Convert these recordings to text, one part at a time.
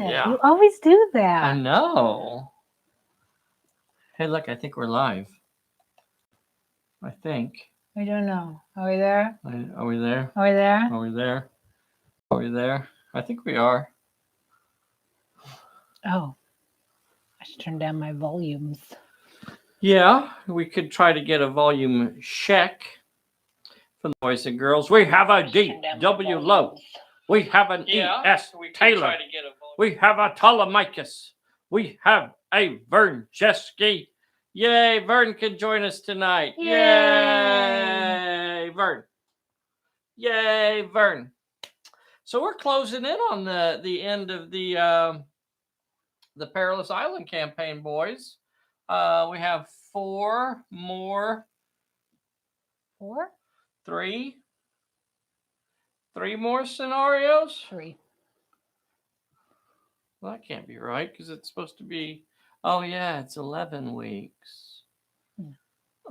Yeah. You always do I that. know. Hey, look, I think we're live. I think. We don't know. Are we there? Are we there? Are we there? Are we there? Are we there? I think we are. Oh, I should turn down my volumes. Yeah, we could try to get a volume check from the boys and girls. We have a D.W. Low. We have an E.S. Taylor. We have a Ptolemachus. We have a Vern Chesky. Yay, Vern can join us tonight. Yay, Vern. Yay, Vern. So we're closing in on the end of the Perilous Island campaign, boys. We have 4 more. 4? 3 more scenarios. 3. Well, that can't be right because it's supposed to be. Oh yeah, it's 11 weeks. Yeah.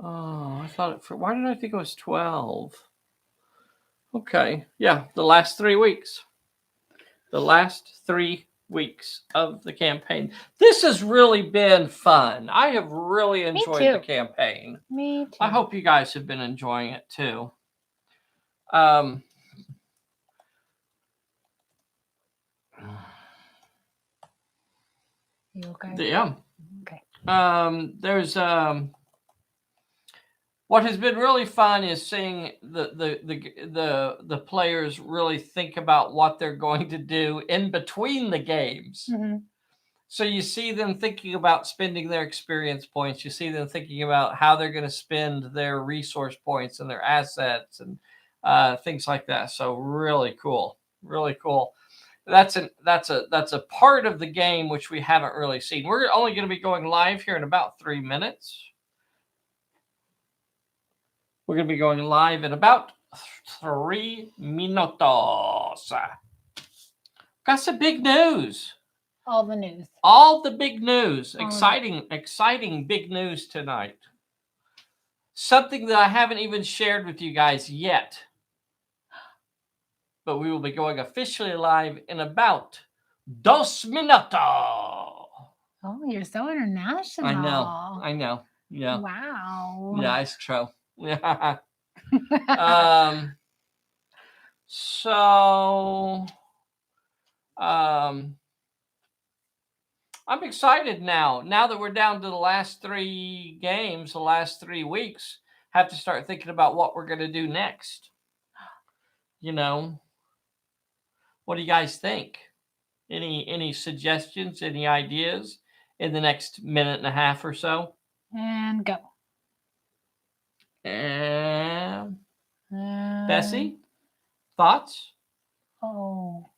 Oh, I thought it. Why did I think it was 12? Okay, yeah, the last 3 weeks. The last 3 weeks of the campaign. This has really been fun. I have really enjoyed the campaign. Me too. I hope you guys have been enjoying it too. You okay? Yeah. Okay. There's what has been really fun is seeing the players really think about what they're going to do in between the games. Mm-hmm. So you see them thinking about spending their experience points. You see them thinking about how they're going to spend their resource points and their assets and things like that. So really cool, really cool. That's a part of the game which we haven't really seen. We're only going to be going live here in about 3 minutes. We're going to be going live in about 3 minutos. Got some big news. All the news. All the big news. Exciting big news tonight. Something that I haven't even shared with you guys yet. But we will be going officially live in about 2 minutos. Oh, you're so international. I know. Yeah. Wow. Yeah, it's true. Yeah. So I'm excited now. Now that we're down to the last 3 games, the last 3 weeks, have to start thinking about what we're going to do next. You know, what do you guys think? Any suggestions, any ideas in the next minute and a half or so? And go. And Bessy, thoughts? Oh.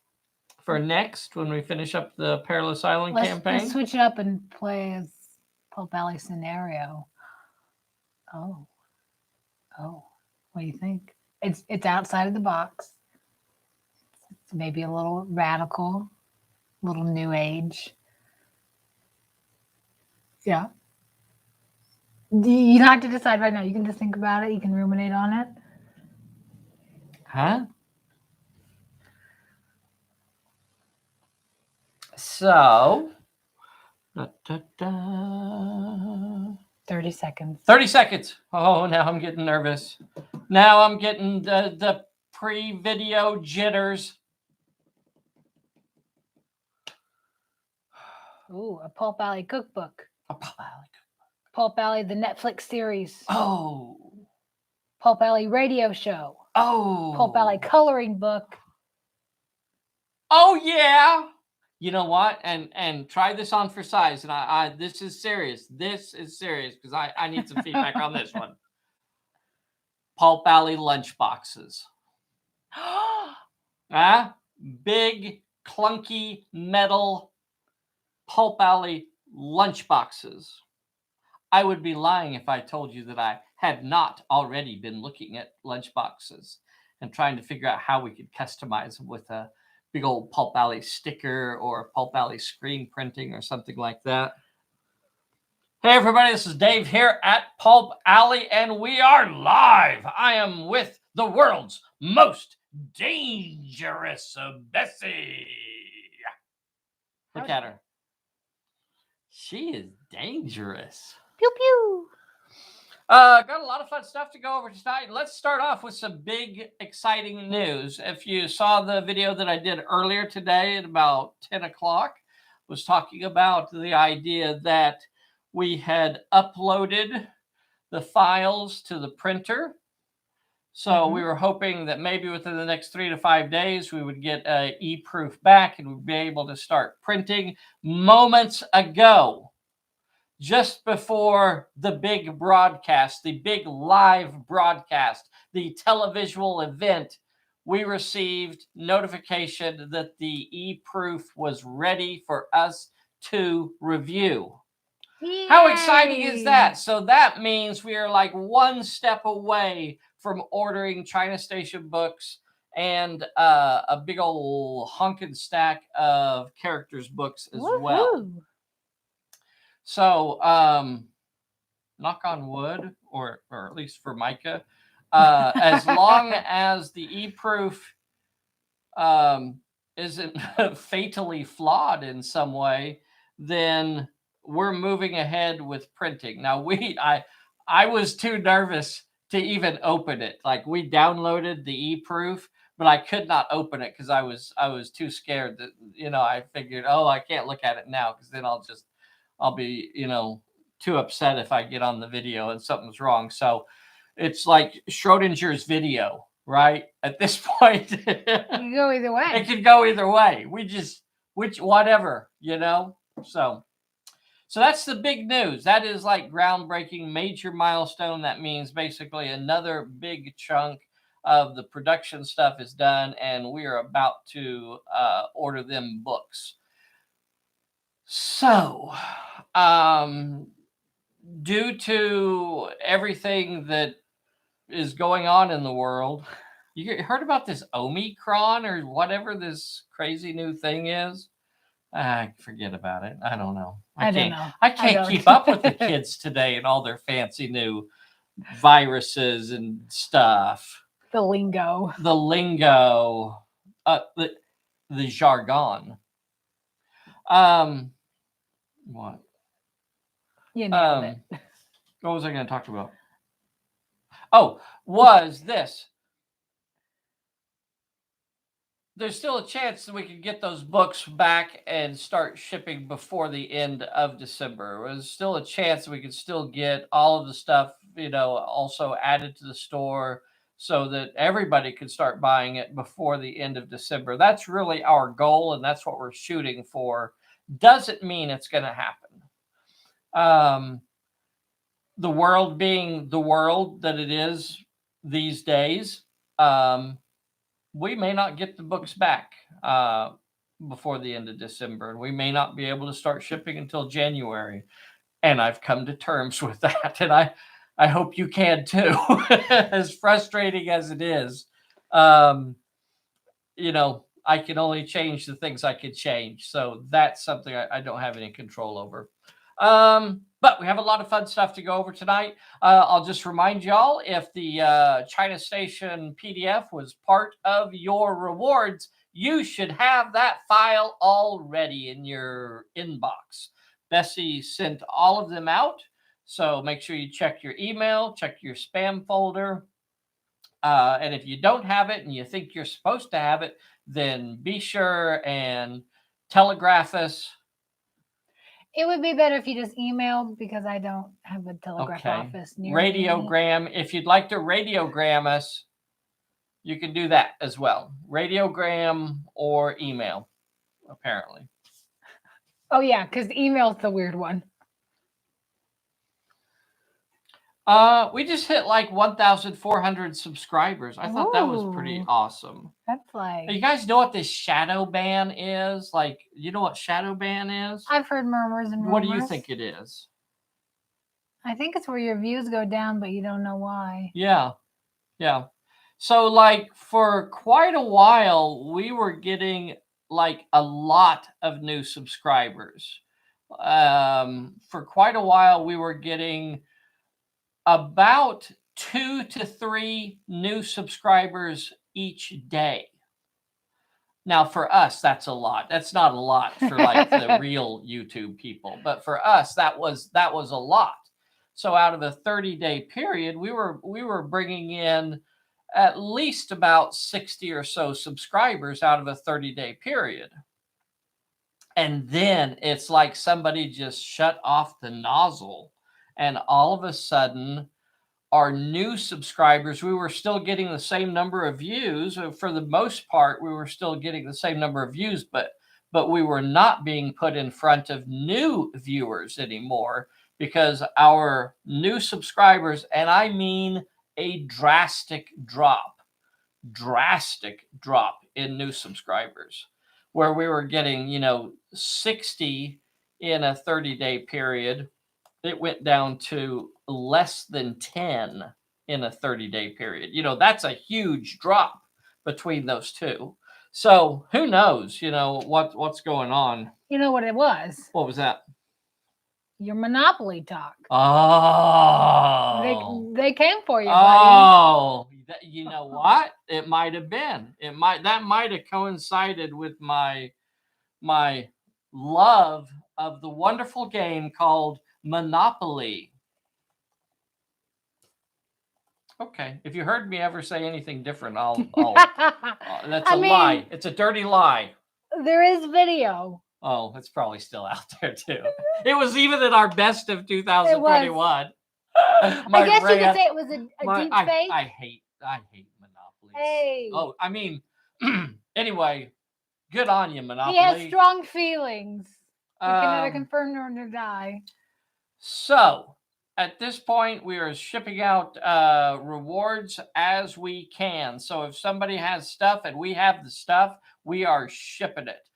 For next, when we finish up the Perilous Island campaign? Let's switch it up and play as Pulp Valley scenario. Oh. What do you think? It's outside of the box. It's maybe a little radical, a little new age. Yeah. You don't have to decide right now. You can just think about it. You can ruminate on it. Huh? So, 30 seconds. 30 seconds. Oh, now I'm getting nervous. Now I'm getting the pre-video jitters. Ooh, a Pulp Valley cookbook. A Pulp Valley cookbook. Pulp Valley, the Netflix series. Oh. Pulp Valley radio show. Oh. Pulp Valley coloring book. Oh, yeah. You know what? And try this on for size. And I this is serious. This is serious because I need some feedback on this one. Pulp Valley lunch boxes. Big, clunky metal Pulp Valley lunch boxes. I would be lying if I told you that I had not already been looking at lunch boxes and trying to figure out how we could customize them with a big old Pulp Valley sticker or Pulp Valley screen printing or something like that. Hey everybody, this is Dave here at Pulp Alley and we are live. I am with the world's most dangerous Bessy. Look at her. She is dangerous. Pew pew. Got a lot of fun stuff to go over tonight. Let's start off with some big, exciting news. If you saw the video that I did earlier today at about 10 o'clock, was talking about the idea that we had uploaded the files to the printer. So we were hoping that maybe within the next 3 to 5 days, we would get a e-proof back and we'd be able to start printing. Moments ago, just before the big broadcast, the big live broadcast, the televisual event, we received notification that the e-proof was ready for us to review. Yay. How exciting is that? So that means we are like one step away from ordering China Station books and a big old honkin' stack of characters books as well. So, knock on wood, or at least for Micah, as long as the e-proof isn't fatally flawed in some way, then we're moving ahead with printing. Now, I was too nervous to even open it. Like, we downloaded the e-proof, but I could not open it because I was too scared that, I figured, I can't look at it now because then I'll be, too upset if I get on the video and something's wrong. So it's like Schrodinger's video, right? At this point, it can go either way. It could go either way. Whatever, So that's the big news. That is like groundbreaking, major milestone. That means basically another big chunk of the production stuff is done, and we are about to order them books. So, due to everything that is going on in the world, you heard about this Omicron or whatever this crazy new thing is? Forget about it. I don't know. I can't keep up with the kids today and all their fancy new viruses and stuff. The lingo. The jargon. What? You nailed it. What was I going to talk about? Oh, was this. There's still a chance that we could get those books back and start shipping before the end of December. There's still a chance that we could still get all of the stuff, also added to the store so that everybody could start buying it before the end of December. That's really our goal, and that's what we're shooting for. Doesn't mean it's going to happen. The world being the world that it is these days, we may not get the books back before the end of December, and we may not be able to start shipping until January. And I've come to terms with that, and I hope you can too. As frustrating as it is, I can only change the things I can change. So that's something I don't have any control over. But we have a lot of fun stuff to go over tonight. I'll just remind y'all, if the China Station PDF was part of your rewards, you should have that file already in your inbox. Bessy sent all of them out, so make sure you check your email, check your spam folder. And if you don't have it and you think you're supposed to have it, then be sure and telegraph us. It would be better if you just emailed, because I don't have a telegraph office near Radiogram. If you'd like to radiogram us, you can do that as well. Radiogram or email, apparently. Oh, yeah, because email's the weird one. We just hit like 1,400 subscribers. I thought that was pretty awesome. That's like... You guys know what this shadow ban is? Like, you know what shadow ban is? I've heard murmurs and rumors. What do you think it is? I think it's where your views go down, but you don't know why. Yeah. So, like, for quite a while, we were getting like a lot of new subscribers. For quite a while, we were getting about 2 to 3 new subscribers each day. Now, for us, that's a lot. That's not a lot for like the real YouTube people, but for us, that was a lot. So out of a 30-day period, we were bringing in at least about 60 or so subscribers out of a 30-day period. And then it's like somebody just shut off the nozzle, and all of a sudden our new subscribers, we were still getting the same number of views. For the most part, we were still getting the same number of views, but we were not being put in front of new viewers anymore, because our new subscribers, and I mean a drastic drop in new subscribers, where we were getting 60 in a 30-day period. It went down to less than 10 in a 30-day period. That's a huge drop between those two. So who knows, what's going on. You know what it was? What was that? Your Monopoly talk. Oh. They came for you, buddy. Oh, you know what? It might have been. That might have coincided with my love of the wonderful game called Monopoly. Okay, if you heard me ever say anything different, I'll that's a lie. It's a dirty lie. There is video. Oh, it's probably still out there too. It was even in our best of 2021. I guess you could say it was a deep fake. I hate Monopoly. Hey. Oh, I mean, anyway, good on you, Monopoly. He has strong feelings. You can neither confirm nor deny. So, at this point, we are shipping out rewards as we can. So if somebody has stuff and we have the stuff, we are shipping it.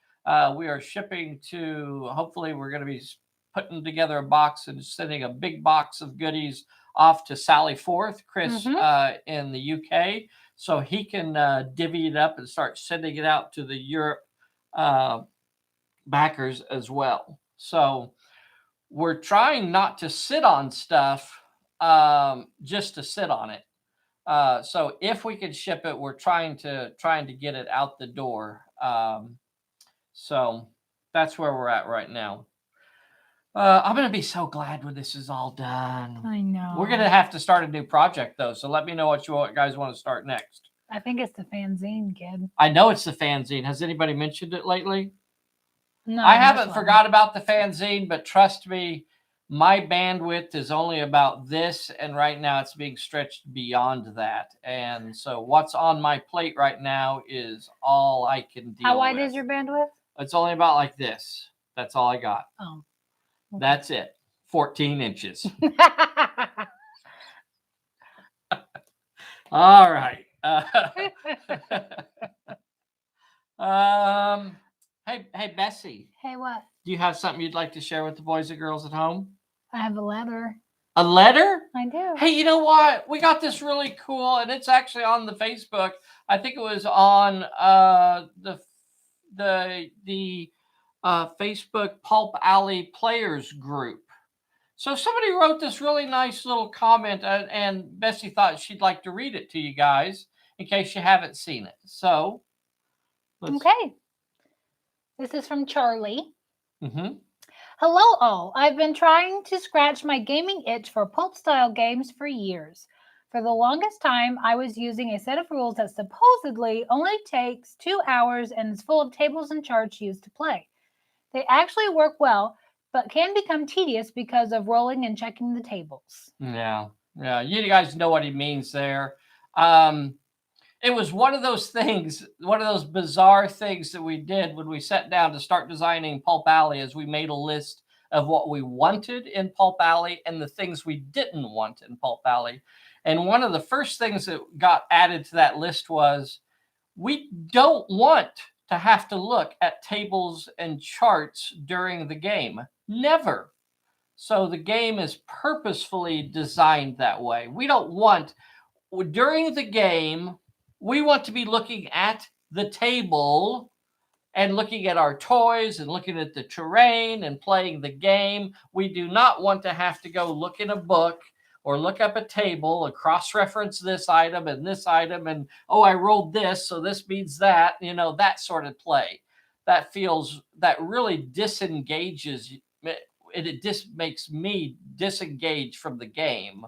We are shipping to, hopefully we're going to be putting together a box and sending a big box of goodies off to Sally Forth, Chris in the UK, so he can divvy it up and start sending it out to the Europe backers as well. So we're trying not to sit on stuff just to sit on it. So if we can ship it, we're trying to get it out the door. So that's where we're at right now. I'm going to be so glad when this is all done. I know. We're going to have to start a new project, though. So let me know what you guys want to start next. I think it's the fanzine, kid. I know it's the fanzine. Has anybody mentioned it lately? No. I haven't forgot about the fanzine, but trust me, my bandwidth is only about this. And right now it's being stretched beyond that. And so what's on my plate right now is all I can deal with. How wide is your bandwidth? It's only about like this. That's all I got. Oh. Okay. That's it. 14 inches. All right. Hey, Bessy. Hey, what? Do you have something you'd like to share with the boys and girls at home? I have a letter. A letter? I do. Hey, you know what? We got this really cool, and it's actually on the Facebook. I think it was on the Facebook Pulp Alley Players group. So somebody wrote this really nice little comment, and Bessy thought she'd like to read it to you guys in case you haven't seen it. So, okay. This is from Charlie. Mm-hmm. Hello, all. I've been trying to scratch my gaming itch for Pulp-style games for years. For the longest time, I was using a set of rules that supposedly only takes 2 hours and is full of tables and charts used to play. They actually work well, but can become tedious because of rolling and checking the tables. Yeah. You guys know what he means there. It was one of those things, one of those bizarre things that we did when we sat down to start designing Pulp Alley, as we made a list of what we wanted in Pulp Alley and the things we didn't want in Pulp Alley. And one of the first things that got added to that list was, we don't want to have to look at tables and charts during the game. Never. So the game is purposefully designed that way. We don't want, during the game, we want to be looking at the table and looking at our toys and looking at the terrain and playing the game. We do not want to have to go look in a book or look up a table and cross-reference this item and this item, and oh, I rolled this, so this means that, that sort of play. That really disengages it just makes me disengage from the game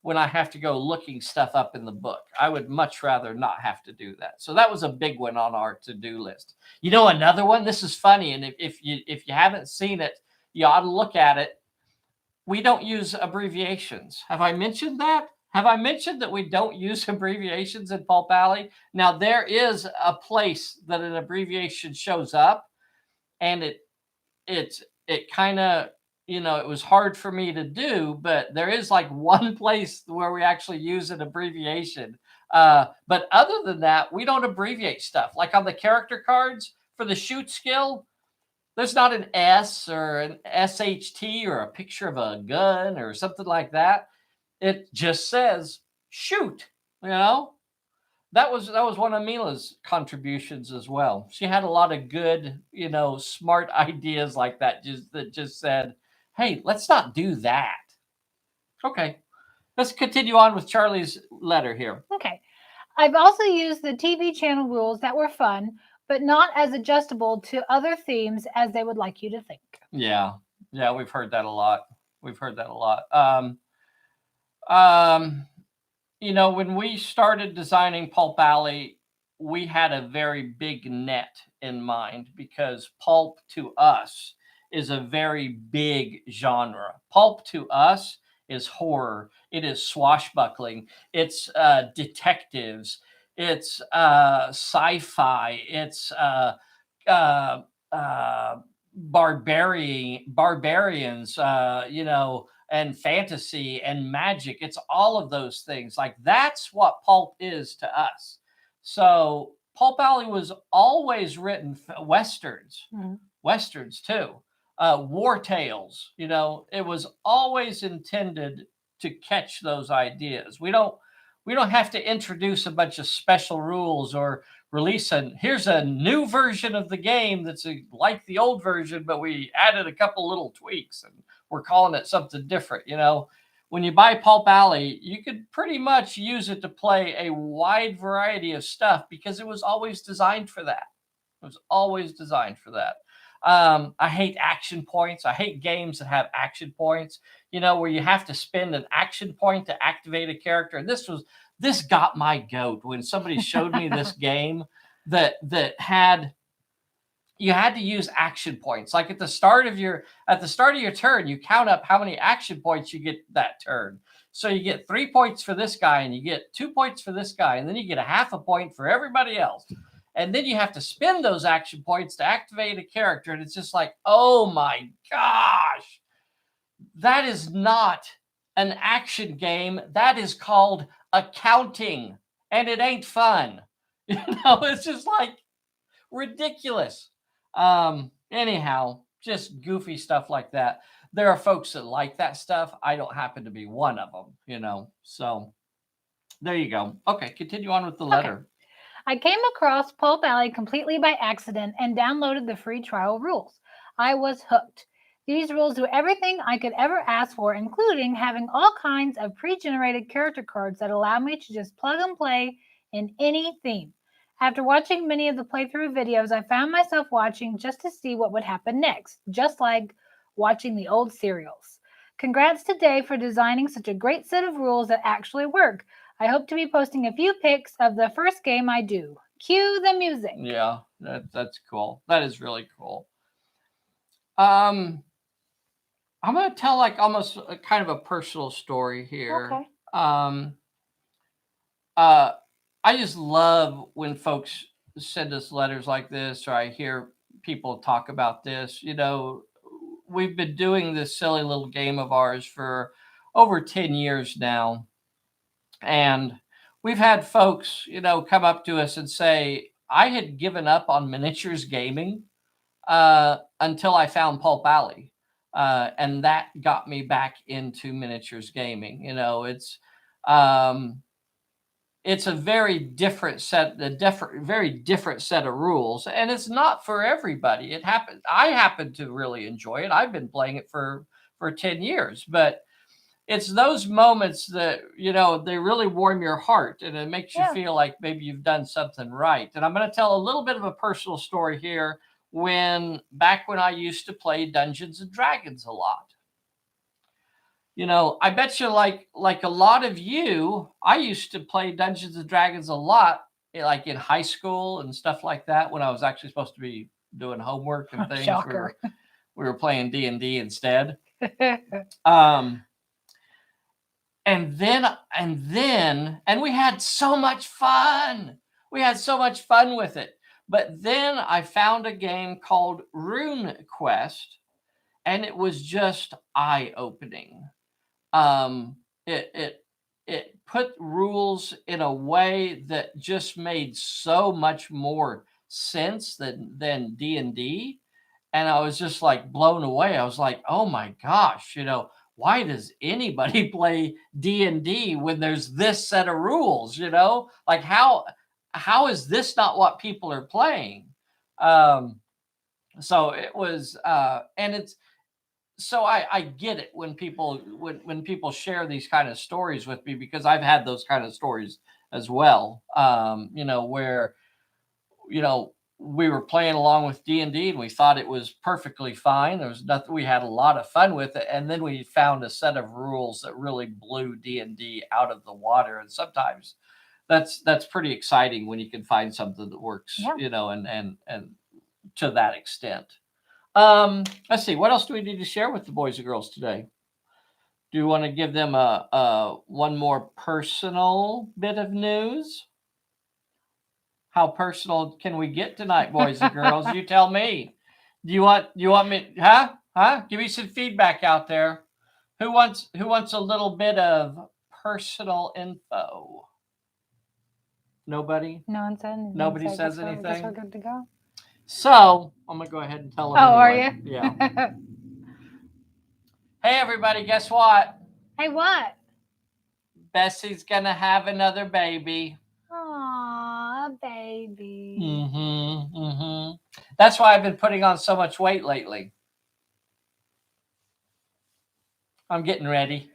when I have to go looking stuff up in the book. I would much rather not have to do that. So that was a big one on our to-do list. Another one, this is funny, and if you haven't seen it, you ought to look at it. We don't use abbreviations. Have I mentioned that? Have I mentioned that we don't use abbreviations in Pulp Alley? Now, there is a place that an abbreviation shows up, and it kind of, it was hard for me to do, but there is like one place where we actually use an abbreviation. But other than that, we don't abbreviate stuff. Like on the character cards for the shoot skill, there's not an S or an SHT or a picture of a gun or something like that. It just says shoot, That was one of Mila's contributions as well. She had a lot of good, smart ideas like that just said, hey, let's not do that. Okay. Let's continue on with Charlie's letter here. Okay. I've also used the TV channel rules that were fun, but not as adjustable to other themes as they would like you to think. Yeah. Yeah, we've heard that a lot. When we started designing Pulp Alley, we had a very big net in mind because pulp to us is a very big genre. Pulp to us is horror. It is swashbuckling. It's detectives. It's sci-fi. It's barbarians. And fantasy and magic. It's all of those things. Like that's what pulp is to us. So Pulp Alley was always written westerns, westerns too, war tales. It was always intended to catch those ideas. We don't have to introduce a bunch of special rules or release here's a new version of the game that's like the old version, but we added a couple little tweaks and we're calling it something different. When you buy Pulp Alley, you could pretty much use it to play a wide variety of stuff because it was always designed for that. I hate action points. I hate games that have action points, where you have to spend an action point to activate a character. And this got my goat when somebody showed me this game that had, you had to use action points. Like at the start of your turn, you count up how many action points you get that turn. So you get 3 points for this guy and you get 2 points for this guy. And then you get a half a point for everybody else. And then you have to spend those action points to activate a character. And it's just like, oh my gosh, that is not an action game. That is called accounting. And it ain't fun. It's just like ridiculous. Anyhow, just goofy stuff like that. There are folks that like that stuff. I don't happen to be one of them, So there you go. Okay, continue on with the letter. Okay. I came across Pulp Alley completely by accident and downloaded the free trial rules. I was hooked. These rules do everything I could ever ask for, including having all kinds of pre-generated character cards that allow me to just plug and play in any theme. After watching many of the playthrough videos, I found myself watching just to see what would happen next, just like watching the old serials. Congrats to Dave for designing such a great set of rules that actually work. I hope to be posting a few pics of the first game I do. Cue the music. Yeah, that's cool. That is really cool. I'm going to tell like almost a kind of a personal story here. Okay. I just love when folks send us letters like this, or I hear people talk about this. We've been doing this silly little game of ours for over 10 years now. And we've had folks, come up to us and say, I had given up on miniatures gaming until I found Pulp Alley. And that got me back into miniatures gaming. It's a very different set of rules, and it's not for everybody. I happen to really enjoy it. I've been playing it for 10 years, but it's those moments that, you know, they really warm your heart, and it makes you Yeah. feel like maybe you've done something right. And I'm going to tell a little bit of a personal story here. Back when I used to play Dungeons and Dragons a lot, you know, I bet you like a lot of you, I used to play Dungeons and Dragons a lot, like in high school and stuff like that, when I was actually supposed to be doing homework and things. Shocker. We were playing D&D instead. Um, and we had so much fun. We had so much fun with it. But then I found a game called Rune Quest, and it was just eye-opening. Um, it put rules in a way that just made so much more sense than D&D. And I was just like blown away. I was like, oh my gosh, you know, why does anybody play D&D when there's this set of rules, you know? Like how is this not what people are playing? So it was and it's so I get it when people share these kind of stories with me, because I've had those kind of stories as well. You know, where, you know, we were playing along with D&D and we thought it was perfectly fine. There was nothing, we had a lot of fun with it, and then we found a set of rules that really blew D&D out of the water. And sometimes that's pretty exciting when you can find something that works, Yeah. you know, and to that extent. Let's see, what else do we need to share with the boys and girls today? Do you want to give them a one more personal bit of news? How personal can we get tonight, boys and girls? You tell me. Do you want me, huh? Give me some feedback out there. Who wants a little bit of personal info? Nobody? No one said anything. Nobody so I says guess I guess we're anything? good to go. So I'm gonna go ahead and tell them. Oh, are anyway. you? Yeah. Hey everybody, guess what? Hey, what? Bessy's gonna have another baby. Aw, baby. That's why I've been putting on so much weight lately. I'm getting ready.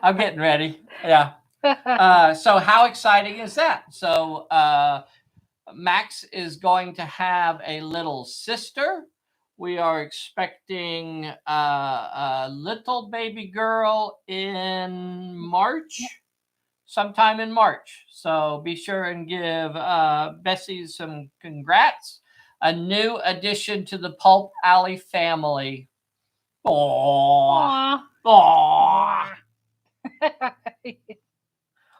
I'm getting ready. Yeah. So how exciting is that? So Max is going to have a little sister. We are expecting a little baby girl in March, sometime in March. So be sure and give Bessy some congrats. A new addition to the Pulp Alley family. Aww. Aww.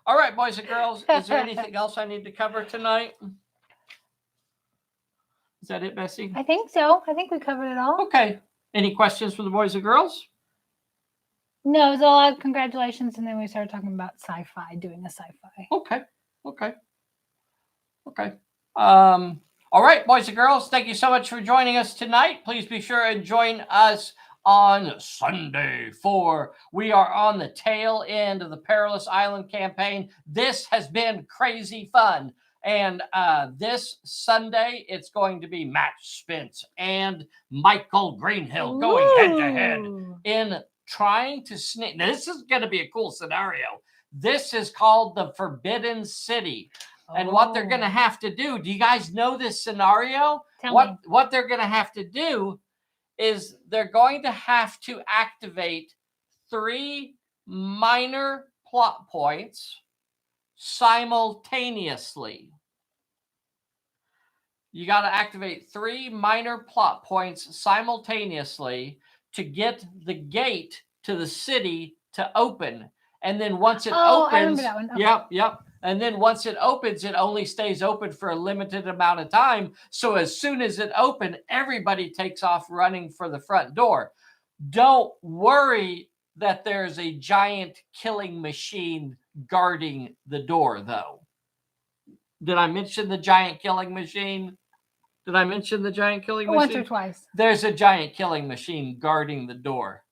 All right, boys and girls, is there anything else I need to cover tonight? Is that it, Bessy? I think so. I think we covered it all. Okay. Any questions for the boys and girls? No, it was all congratulations, and then we started talking about sci-fi, doing a sci-fi. Okay. All right, boys and girls, thank you so much for joining us tonight. Please be sure and join us on Sunday we are on the tail end of the Perilous Island campaign. This has been crazy fun. And this Sunday, it's going to be Matt Spence and Michael Greenhill going head to head in trying to sneak. Now, this is going to be a cool scenario. This is called the Forbidden City. And what they're going to have to do, do you guys know this scenario? Tell me. What they're going to have to do is they're going to have to activate 3 minor plot points simultaneously. You got to activate 3 minor plot points simultaneously to get the gate to the city to open. And then once it opens, I remember that one. Okay. Yep. And then once it opens, it only stays open for a limited amount of time. So as soon as it opens, everybody takes off running for the front door. Don't worry that there's a giant killing machine guarding the door, though. Did I mention the giant killing machine? Once or twice. There's a giant killing machine guarding the door.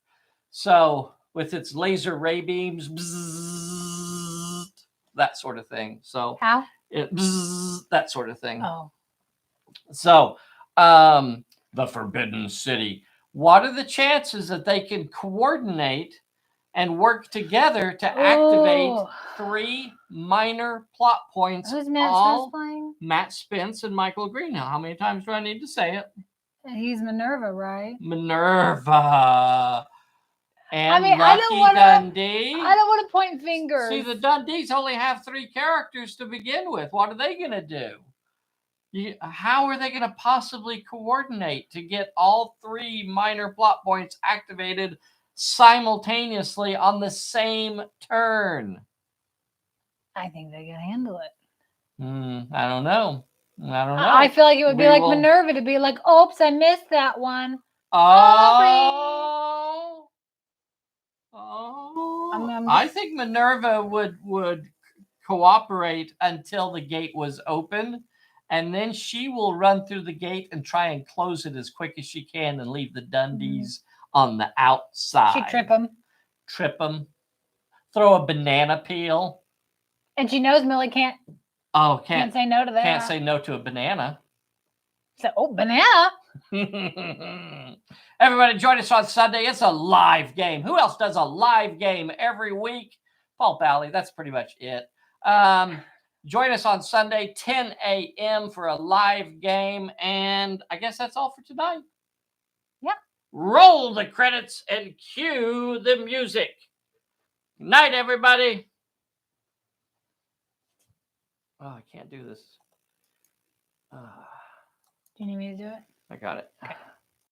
So with its laser ray beams, bzzz, that sort of thing. So how? That sort of thing. Oh. So the Forbidden City. What are the chances that they can coordinate and work together to activate Ooh. 3 minor plot points? Who's Matt Spence all playing? Matt Spence and Michael Greenhill. How many times do I need to say it? He's Minerva, right? Minerva and I mean, Lucky Dundee. I don't want to point fingers. See, the Dundees only have 3 characters to begin with. What are they going to do? How are they going to possibly coordinate to get all 3 minor plot points activated simultaneously on the same turn? I think they can handle it. I don't know. I feel like it would be like Minerva to be like, oops, I missed that one. Oh. I think Minerva would cooperate until the gate was open, and then she will run through the gate and try and close it as quick as she can and leave the Dundees on the outside. She trip them. Throw a banana peel. And she knows Millie can't say no to that. Can't say no to a banana. So, banana. Everybody join us on Sunday. It's a live game. Who else does a live game every week? Pulp Alley. That's pretty much it. Join us on Sunday, 10 a.m. for a live game. And I guess that's all for tonight. Yeah. Roll the credits and cue the music. Night, everybody. Oh, I can't do this. Do you need me to do it? I got it. Okay.